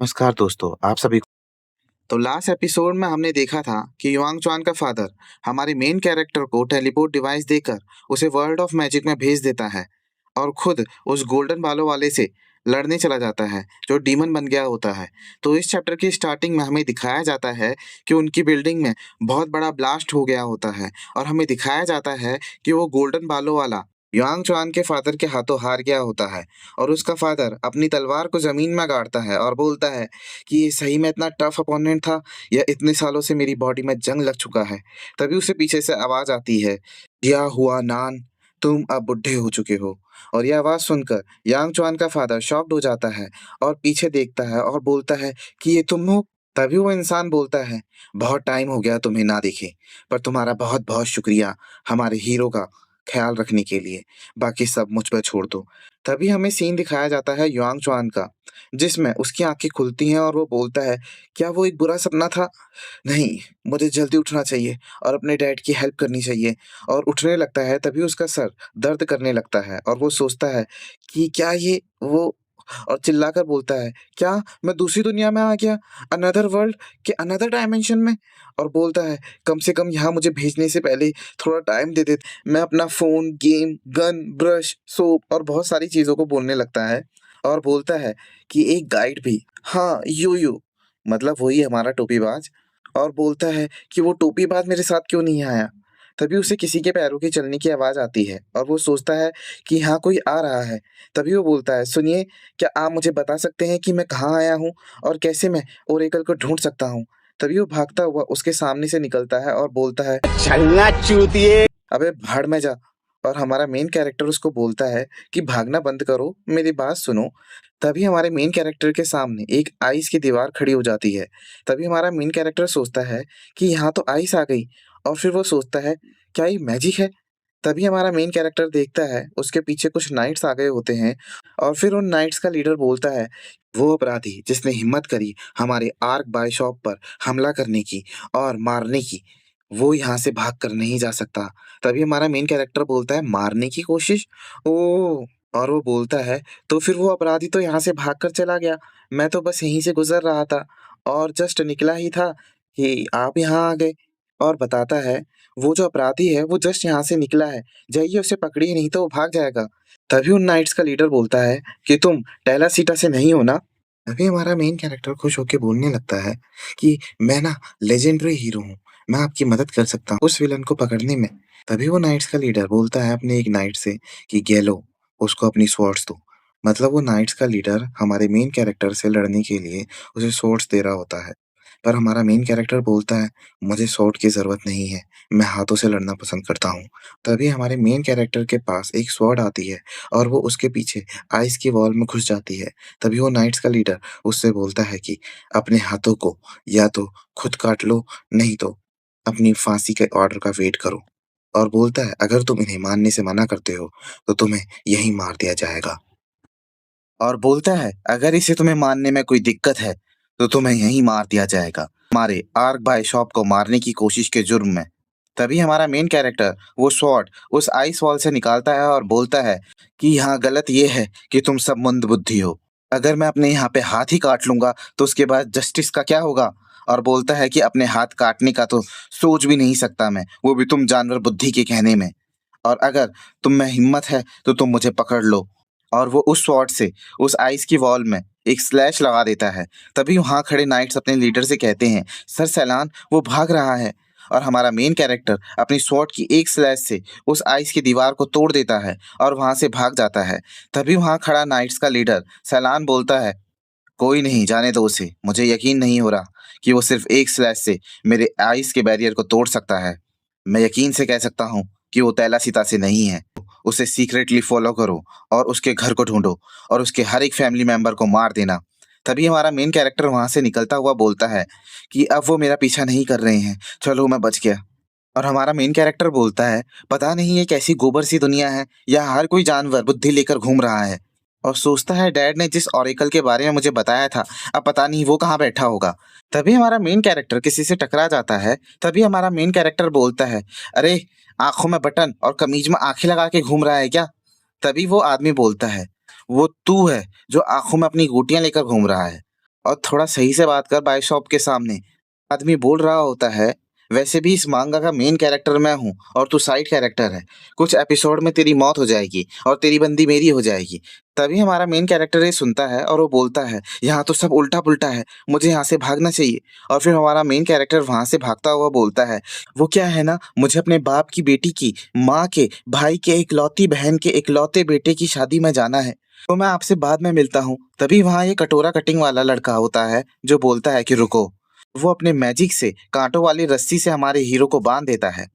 नमस्कार दोस्तों, आप सभी को। तो लास्ट एपिसोड में हमने देखा था कि युआंग चुआन का फादर हमारे मेन कैरेक्टर को टेलीपोर्ट डिवाइस देकर उसे वर्ल्ड ऑफ मैजिक में भेज देता है और खुद उस गोल्डन बालों वाले से लड़ने चला जाता है जो डीमन बन गया होता है। तो इस चैप्टर की स्टार्टिंग में हमें दिखाया जाता है कि उनकी बिल्डिंग में बहुत बड़ा ब्लास्ट हो गया होता है और हमें दिखाया जाता है कि वो गोल्डन बालों वाला युआंग चुआन के फादर के हाथों हार गया होता है और उसका फादर अपनी तलवार को जमीन में गाड़ता है और बोलता है कि ये सही में इतना टफ अपोनेंट था या इतने सालों से मेरी बॉडी में जंग लग चुका है। तभी उसे पीछे से आवाज आती है, क्या हुआ नान, तुम अब बुढ़े हो चुके हो। और यह आवाज सुनकर यांग चुआन का फादर शॉक्ड हो जाता है और पीछे देखता है और बोलता है कि ये तुम हो। तभी वो इंसान बोलता है, बहुत टाइम हो गया तुम्हें ना देखे, पर तुम्हारा बहुत बहुत शुक्रिया हमारे हीरो का ख्याल रखने के लिए। बाकी सब मुझ पर छोड़ दो। तभी हमें सीन दिखाया जाता है युआंग चुआन का, जिसमें उसकी आँखें खुलती हैं और वो बोलता है, क्या वो एक बुरा सपना था? नहीं, मुझे जल्दी उठना चाहिए और अपने डैड की हेल्प करनी चाहिए। और उठने लगता है तभी उसका सर दर्द करने लगता है और वो सोचता है कि क्या ये वो, और चिल्लाकर बोलता है, क्या मैं दूसरी दुनिया में आ गया? अनदर वर्ल्ड के अनदर डायमेंशन में? और बोलता है, कम से कम यहाँ मुझे भेजने से पहले थोड़ा टाइम दे देते। मैं अपना phone, game, gun, brush, soap और बहुत सारी चीज़ों को बोलने लगता है और बोलता है कि एक गाइड भी, हाँ, यो-यो, मतलब वही हमारा टोपीबाज। और बोलता है कि वो टोपीबाज मेरे साथ क्यों नहीं आया? तभी उसे किसी के पैरों के चलने की आवाज़ आती है और वो सोचता है कि हाँ, कोई आ रहा है। तभी वो बोलता है, सुनिए, क्या आप मुझे बता सकते हैं कि मैं कहाँ आया हूँ और कैसे मैं ओरेकल को ढूँढ सकता हूँ? तभी वो भागता हुआ उसके सामने से निकलता है और बोलता है, छलना चूतिए। अबे भाड़ में जा। और हमारा मेन कैरेक्टर उसको बोलता है कि भागना बंद करो, मेरी बात सुनो। तभी हमारे मेन कैरेक्टर के सामने एक आइस की दीवार खड़ी हो जाती है। तभी हमारा मेन कैरेक्टर सोचता है कि यहाँ तो आइस आ गई, और फिर वो सोचता है, क्या ये मैजिक है? तभी हमारा मेन कैरेक्टर देखता है उसके पीछे कुछ नाइट्स आ गए होते हैं और फिर उन नाइट्स का लीडर बोलता है, वो अपराधी जिसने हिम्मत करी हमारे आर्क बाय शॉप पर हमला करने की और मारने की, वो यहाँ से भाग कर नहीं जा सकता। तभी हमारा मेन कैरेक्टर बोलता है, मारने की कोशिश? ओह! और वो बोलता है, तो फिर वो अपराधी तो यहाँ से भाग कर चला गया। मैं तो बस यहीं से गुज़र रहा था और जस्ट निकला ही था कि आप यहाँ आ गए। और बताता है, वो जो अपराधी है वो जस्ट यहाँ से निकला है, जाइए उसे पकड़िए नहीं तो वो भाग जाएगा। तभी उन नाइट्स का लीडर बोलता है कि तुम टेलासीटा से नहीं हो ना? तभी हमारा मेन कैरेक्टर खुश होके बोलने लगता है कि मैं ना लेजेंडरी हीरो हूँ, मैं आपकी मदद कर सकता हूँ उस विलन को पकड़ने में। तभी वो नाइट्स का लीडर बोलता है अपने एक नाइट से कि गेलो, उसको अपनी स्वॉर्ड्स दो। मतलब वो नाइट्स का लीडर हमारे मेन कैरेक्टर से लड़ने के लिए उसे स्वॉर्ड्स दे रहा होता है। पर हमारा मेन कैरेक्टर बोलता है, मुझे स्वॉर्ड की ज़रूरत नहीं है, मैं हाथों से लड़ना पसंद करता हूँ। तभी हमारे मेन कैरेक्टर के पास एक स्वॉर्ड आती है और वो उसके पीछे आइस की वॉल में घुस जाती है। तभी वो नाइट्स का लीडर उससे बोलता है कि अपने हाथों को या तो खुद काट लो, नहीं तो अपनी फांसी के ऑर्डर का वेट करो। और बोलता है, अगर तुम इन्हें मानने से मना करते हो तो तुम्हें यहीं मार दिया जाएगा। और बोलता है, अगर इसे तुम्हें मानने में कोई दिक्कत है तो तुम्हें यहीं मार दिया जाएगा, हमारे आर्क बाय शॉप को मारने की कोशिश के जुर्म में। तभी हमारा मेन कैरेक्टर वो स्वॉर्ड उस आइस वॉल से निकालता है और बोलता है कि यहाँ गलत ये है कि तुम सब मंदबुद्धि हो। अगर मैं अपने यहाँ पे हाथ ही काट लूंगा तो उसके बाद जस्टिस का क्या होगा? और बोलता है कि अपने हाथ काटने का तो सोच भी नहीं सकता मैं, वो भी तुम जानवर बुद्धि के कहने में। और अगर तुम में हिम्मत है तो तुम मुझे पकड़ लो। और वो उस स्वॉर्ड से उस आइस की वॉल में एक स्लैश लगा देता है। तभी वहाँ खड़े नाइट्स अपने लीडर से कहते हैं, सर सैलान वो भाग रहा है। और हमारा मेन कैरेक्टर अपनी स्वॉर्ड की एक स्लैश से उस आइस की दीवार को तोड़ देता है और वहाँ से भाग जाता है। तभी वहाँ खड़ा नाइट्स का लीडर सैलान बोलता है, कोई नहीं, जाने दो उसे, मुझे यकीन नहीं हो रहा कि वो सिर्फ एक स्लैश से मेरे आइस के बैरियर को तोड़ सकता है। मैं यकीन से कह सकता हूँ कि वो तैलासीता से नहीं है। उसे सीक्रेटली फॉलो करो और उसके घर को ढूंढो और उसके हर एक फैमिली मेंबर को मार देना। तभी हमारा मेन कैरेक्टर वहां से निकलता हुआ बोलता है कि अब वो मेरा पीछा नहीं कर रहे हैं, चलो मैं बच गया। और हमारा मेन कैरेक्टर बोलता है, पता नहीं ये कैसी गोबर सी दुनिया है, यहाँ हर कोई जानवर बुद्धि लेकर घूम रहा है। और सोचता है, डैड ने जिस ऑरेकल के बारे में मुझे बताया था, अब पता नहीं वो कहाँ बैठा होगा। तभी हमारा मेन कैरेक्टर किसी से टकरा जाता है। तभी हमारा मेन कैरेक्टर बोलता है, अरे, आंखों में बटन और कमीज में आंखें लगा के घूम रहा है क्या? तभी वो आदमी बोलता है, वो तू है जो आंखों में अपनी गोटियां लेकर घूम रहा है। और थोड़ा सही से बात कर भाई शॉप के सामने। आदमी बोल रहा होता है, वैसे भी इस मांगा का मेन कैरेक्टर मैं हूँ और तू साइड कैरेक्टर है। कुछ एपिसोड में तेरी मौत हो जाएगी और तेरी बंदी मेरी हो जाएगी। तभी हमारा मेन कैरेक्टर ये सुनता है और वो बोलता है, यहाँ तो सब उल्टा-पुल्टा है, मुझे यहाँ से भागना चाहिए। और फिर हमारा मेन कैरेक्टर वहाँ से भागता हुआ बोलता है, वो क्या है ना, मुझे अपने बाप की बेटी की, माँ के, भाई के इकलौती बहन के इकलौते बेटे की शादी में जाना है। तो मैं आपसे बाद में मिलता हूँ। तभी वहाँ ये कटोरा कटिंग वाला लड़का होता है जो बोलता है कि रुको। वो अपने मैजिक से कांटों वाली रस्सी से हमारे हीरो को बांध देता है।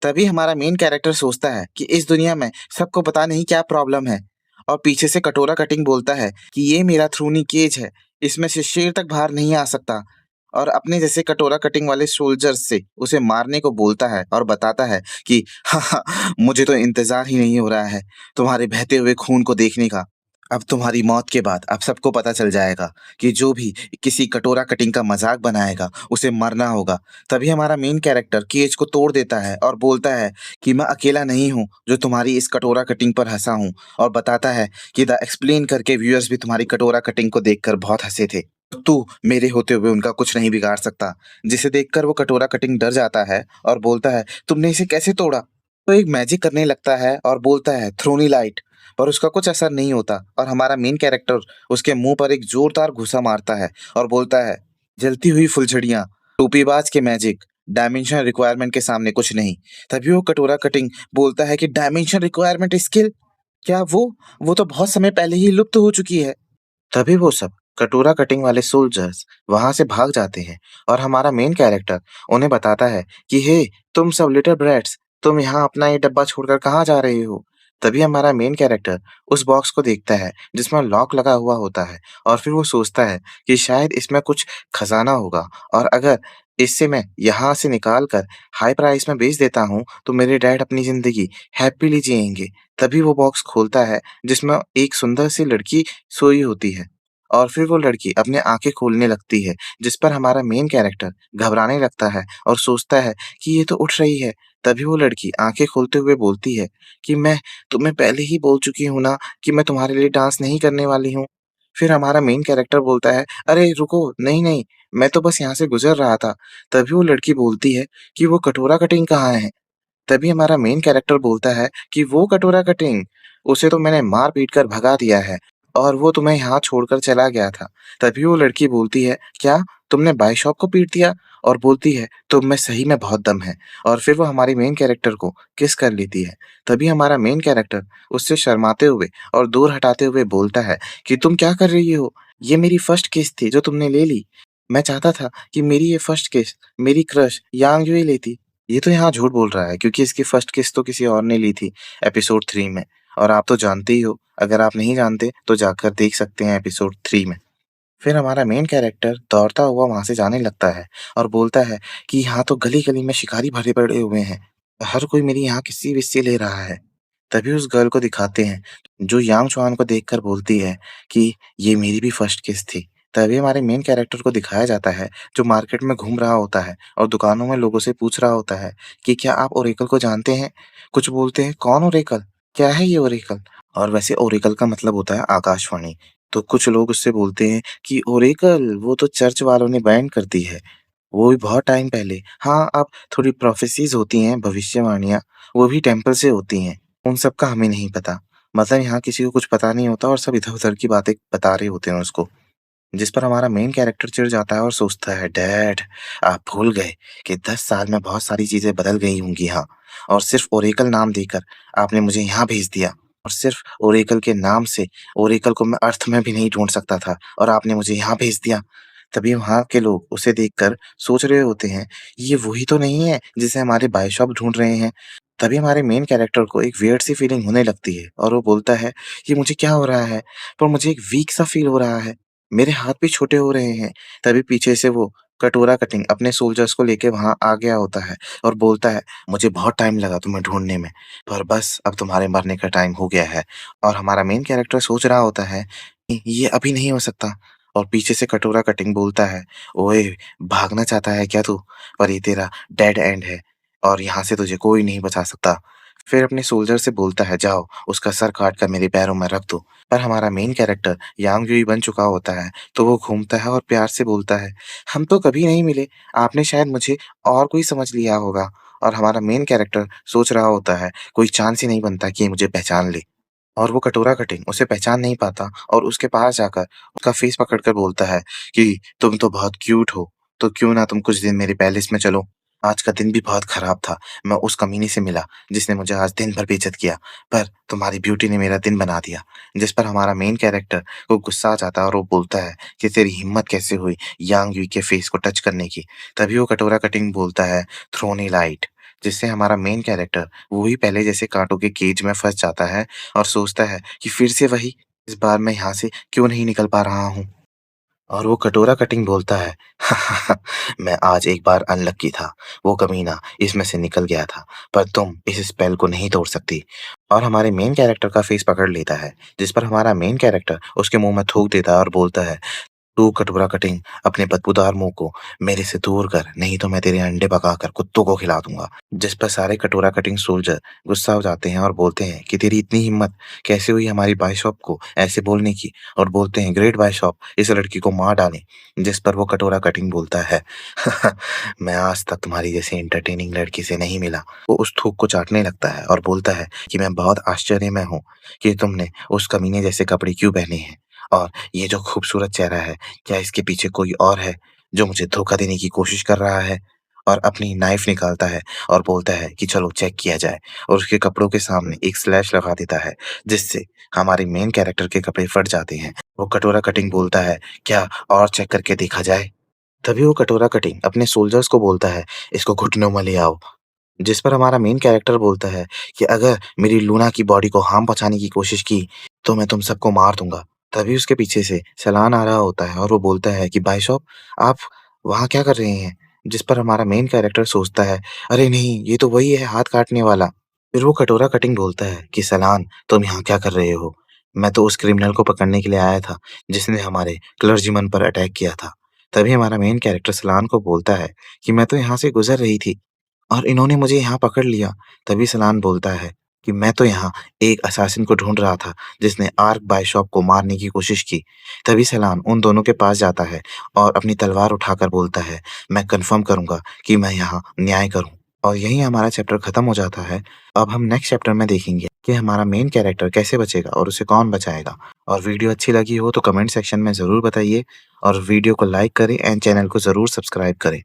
तभी हमारा मेन कैरेक्टर सोचता है कि इस दुनिया में सबको पता नहीं क्या प्रॉब्लम है। और पीछे से कटोरा कटिंग बोलता है कि ये मेरा थ्रोनी केज है, इसमें से शेर तक बाहर नहीं आ सकता। और अपने जैसे कटोरा कटिंग वाले सोल्जर्स से उसे मारने को बोलता है और बताता है कि हाँ, मुझे तो इंतजार ही नहीं हो रहा है तुम्हारे बहते हुए खून को देखने का। अब तुम्हारी मौत के बाद अब सबको पता चल जाएगा कि जो भी किसी कटोरा कटिंग का मजाक बनाएगा उसे मरना होगा। तभी हमारा मेन कैरेक्टर केज को तोड़ देता है और बोलता है कि मैं अकेला नहीं हूँ जो तुम्हारी इस कटोरा कटिंग पर हंसा हूँ। और बताता है कि द एक्सप्लेन करके व्यूअर्स भी तुम्हारी कटोरा कटिंग को देखकर बहुत हंसे थे। तू मेरे होते हुए उनका कुछ नहीं बिगाड़ सकता। जिसे देखकर वो कटोरा कटिंग डर जाता है और बोलता है, तुमने इसे कैसे तोड़ा? तो एक मैजिक करने लगता है और बोलता है थ्रोनी लाइट। पर उसका कुछ असर नहीं होता और हमारा मेन कैरेक्टर उसके मुंह पर एक जोरदार घूंसा मारता है और बोलता है, जलती हुई फुलझड़ियां, टोपीबाज के मैजिक, डायमेंशन रिक्वायरमेंट के सामने कुछ नहीं। तभी वो कटोरा कटिंग बोलता है कि डायमेंशन रिक्वायरमेंट स्किल? क्या वो तो बहुत समय पहले ही लुप्त हो चुकी है। तभी वो सब कटोरा कटिंग वाले सोल्जर्स वहां से भाग जाते हैं और हमारा मेन कैरेक्टर उन्हें बताता है कि हे, तुम सब लिटिल ब्रैट्स, तुम यहाँ अपना ये डब्बा छोड़कर कहाँ जा रहे हो? तभी हमारा मेन कैरेक्टर उस बॉक्स को देखता है जिसमें लॉक लगा हुआ होता है और फिर वो सोचता है कि शायद इसमें कुछ खजाना होगा और अगर इससे मैं यहाँ से निकाल कर हाई प्राइस में बेच देता हूँ तो मेरे डैड अपनी जिंदगी हैप्पीली जिएंगे। तभी वो बॉक्स खोलता है जिसमें एक सुंदर सी लड़की सोई होती है और फिर वो लड़की अपने आँखें खोलने लगती है, जिस पर हमारा मेन कैरेक्टर घबराने लगता है और सोचता है कि ये तो उठ रही है। तभी वो लड़की आँखें खोलते हुए बोलती है कि मैं तुम्हें पहले ही बोल चुकी हूँ ना कि मैं तुम्हारे लिए डांस नहीं करने वाली हूँ। फिर हमारा मेन कैरेक्टर बोलता है, अरे रुको, नहीं, नहीं, मैं तो बस यहाँ से गुज़र रहा था। तभी वो लड़की बोलती है कि वो कटोरा कटिंग कहाँ है? तभी हमारा मेन कैरेक्टर बोलता है कि वो कटोरा कटिंग, उसे तो मैंने मार पीट कर भगा दिया है और वो तुम्हें यहाँ छोड़कर चला गया था। तभी वो लड़की बोलती है, क्या तुमने बाई शॉप को पीट दिया? और बोलती है, तुम में सही में बहुत दम है। और फिर वो हमारी मेन कैरेक्टर को किस कर लेती है। तभी हमारा मेन कैरेक्टर उससे शर्माते हुए और दूर हटाते हुए बोलता है कि तुम क्या कर रही हो? ये मेरी फर्स्ट किस थी जो तुमने ले ली। मैं चाहता था कि मेरी ये फर्स्ट किस मेरी क्रश यांग यूई लेती। ये तो यहाँ झूठ बोल रहा है क्योंकि इसकी फर्स्ट किस तो किसी और ने ली थी एपिसोड 3 में। और आप तो जानते ही हो, अगर आप नहीं जानते तो जाकर देख सकते हैं एपिसोड 3 में। फिर हमारा मेन कैरेक्टर दौड़ता हुआ वहाँ से जाने लगता है और बोलता है कि यहाँ तो गली-गली में शिकारी भरे पड़े हुए हैं। हर कोई मेरी यहाँ किस्सी-विस्सी ले रहा है। तभी उस गर्ल को दिखाते हैं, जो यांग चुआन को देखकर बोलती है कि ये मेरी भी फर्स्ट किस थी। तभी हमारे मेन कैरेक्टर को दिखाया जाता है, जो मार्केट में घूम रहा होता है और दुकानों में लोगों से पूछ रहा होता है कि क्या आप ओरेकल को जानते हैं? कुछ बोलते हैं, कौन ओरेकल? क्या है ये ओरेकल? और वैसे ओरेकल का मतलब होता है आकाशवाणी। तो कुछ लोग उससे बोलते हैं कि ओरेकल वो तो चर्च वालों ने बैन कर दी है। वो भी बहुत टाइम पहले। हाँ, अब थोड़ी प्रोफेसीज़ होती हैं, भविष्यवाणियाँ, वो भी टेम्पल से होती हैं। उन सब का हमें नहीं पता। मतलब यहाँ किसी को कुछ पता नहीं होता और सब इधर-उधर की बातें बता रहे होते हैं उसको। जिस पर हमारा मेन कैरेक्टर चिढ़ जाता है और सोचता है, डैड, आप भूल गए कि 10 साल में बहुत सारी चीज़ें बदल गई होंगी यहाँ और सिर्फ़ ओरेकल नाम देकर आपने मुझे यहाँ भेज दिया और सिर्फ़ ओरेकल के नाम से ओरेकल को मैं अर्थ में भी नहीं ढूँढ सकता था और आपने मुझे यहाँ भेज दिया। तभी वहाँ के लोग उसे देखकर सोच रहे होते हैं, ये वही तो नहीं है जिसे हमारे बायशॉप ढूँढ रहे हैं। तभी हमारे मेन कैरेक्टर को एक वियर्ड सी फीलिंग होने लगती है और वो बोलता है, ये मुझे क्या हो रहा है? पर मुझे एक वीक सा फ़ील हो रहा है। मेरे हाथ भी छोटे हो रहे हैं। तभी पीछे से वो कटोरा कटिंग अपने सोल्जर्स को लेके वहाँ आ गया होता है और बोलता है, मुझे बहुत टाइम लगा तुम्हें ढूँढने में, पर बस अब तुम्हारे मरने का टाइम हो गया है। और हमारा मेन कैरेक्टर सोच रहा होता है, ये अभी नहीं हो सकता। और पीछे से कटोरा कटिंग बोलता है, ओए, भागना चाहता है क्या तू? पर ये तेरा डेड एंड है और यहाँ से तुझे कोई नहीं बचा सकता। फिर अपने सोल्जर से बोलता है, जाओ उसका सर काट कर मेरे पैरों में रख दो। पर हमारा मेन कैरेक्टर यांग यूई बन चुका होता है, तो वो घूमता है और प्यार से बोलता है, हम तो कभी नहीं मिले, आपने शायद मुझे और कोई समझ लिया होगा। और हमारा मेन कैरेक्टर सोच रहा होता है, कोई चांस ही नहीं बनता कि ये मुझे पहचान ले। और वो कटोरा कटिंग उसे पहचान नहीं पाता और उसके पास जाकर उसका फेस पकड़कर बोलता है कि तुम तो बहुत क्यूट हो, तो क्यों ना तुम कुछ दिन मेरे पैलेस में चलो। आज का दिन भी बहुत खराब था। मैं उस कमीने से मिला जिसने मुझे आज दिन भर बेइज्जत किया, पर तुम्हारी ब्यूटी ने मेरा दिन बना दिया। जिस पर हमारा मेन कैरेक्टर को गुस्सा आ जाता है और वो बोलता है कि तेरी हिम्मत कैसे हुई यांग यूई के फेस को टच करने की। तभी वो कटोरा कटिंग बोलता है, थ्रोनी लाइट। जिससे हमारा मेन कैरेक्टर वो ही पहले जैसे कांटों के केज में फंस जाता है और सोचता है कि फिर से वही, इस बार मैं यहाँ से क्यों नहीं निकल पा रहा हूँ। और वो कटोरा कटिंग बोलता है, मैं आज एक बार अनलक्की था, वो कमीना इसमें से निकल गया था, पर तुम इस स्पेल को नहीं तोड़ सकती। और हमारे मेन कैरेक्टर का फेस पकड़ लेता है, जिस पर हमारा मेन कैरेक्टर उसके मुंह में थूक देता है और बोलता है, तू कटोरा कटिंग अपने बदबूदार मुंह को मेरे से दूर कर, नहीं तो मैं तेरे अंडे पकाकर कुत्तों को खिला दूंगा। जिस पर सारे कटोरा कटिंग सोल्जर गुस्सा हो जाते हैं और बोलते हैं कि तेरी इतनी हिम्मत कैसे हुई हमारी बाइशॉप को ऐसे बोलने की, और बोलते हैं ग्रेट बाइशॉप इस लड़की को मार डालें। जिस पर वो कटोरा कटिंग बोलता है, मैं आज तक तुम्हारी जैसी एंटरटेनिंग लड़की से नहीं मिला। वो उस थूक को चाटने लगता है और बोलता है कि मैं बहुत आश्चर्य में हूँ कि तुमने उस कमीने जैसे कपड़े क्यों पहने हैं, और ये जो खूबसूरत चेहरा है, क्या इसके पीछे कोई और है जो मुझे धोखा देने की कोशिश कर रहा है? और अपनी नाइफ निकालता है और बोलता है कि चलो चेक किया जाए, और उसके कपड़ों के सामने एक स्लैश लगा देता है, जिससे हमारे मेन कैरेक्टर के कपड़े फट जाते हैं। वो कटोरा कटिंग बोलता है, क्या और चेक करके देखा जाए? तभी वो कटोरा कटिंग अपने सोल्जर्स को बोलता है, इसको घुटनों में ले आओ। जिस पर हमारा मेन कैरेक्टर बोलता है कि अगर मेरी लूना की बॉडी को हार्म पहुँचाने की कोशिश की, तो मैं तुम सबको मार दूँगा। तभी उसके पीछे से सलान आ रहा होता है और वो बोलता है कि भाई साहब, आप वहाँ क्या कर रहे हैं? जिस पर हमारा मेन कैरेक्टर सोचता है, अरे नहीं, ये तो वही है हाथ काटने वाला। फिर वो कटोरा कटिंग बोलता है कि सलान, तुम यहाँ क्या कर रहे हो? मैं तो उस क्रिमिनल को पकड़ने के लिए आया था, जिसने हमारे क्लर्जीमन पर अटैक किया था। तभी हमारा मेन कैरेक्टर सलान को बोलता है कि मैं तो यहाँ से गुज़र रही थी और इन्होंने मुझे यहाँ पकड़ लिया। तभी सलान बोलता है कि मैं तो यहाँ एक असैसिन को ढूँढ रहा था, जिसने आर्क बाइशॉप को मारने की कोशिश की। तभी सलान उन दोनों के पास जाता है और अपनी तलवार उठाकर बोलता है, मैं कन्फर्म करूँगा कि मैं यहाँ न्याय करूँ। और यहीं हमारा चैप्टर खत्म हो जाता है। अब हम नेक्स्ट चैप्टर में देखेंगे कि हमारा मेन कैरेक्टर कैसे बचेगा और उसे कौन बचाएगा। और वीडियो अच्छी लगी हो तो कमेंट सेक्शन में ज़रूर बताइए, और वीडियो को लाइक करें एंड चैनल को ज़रूर सब्सक्राइब करें।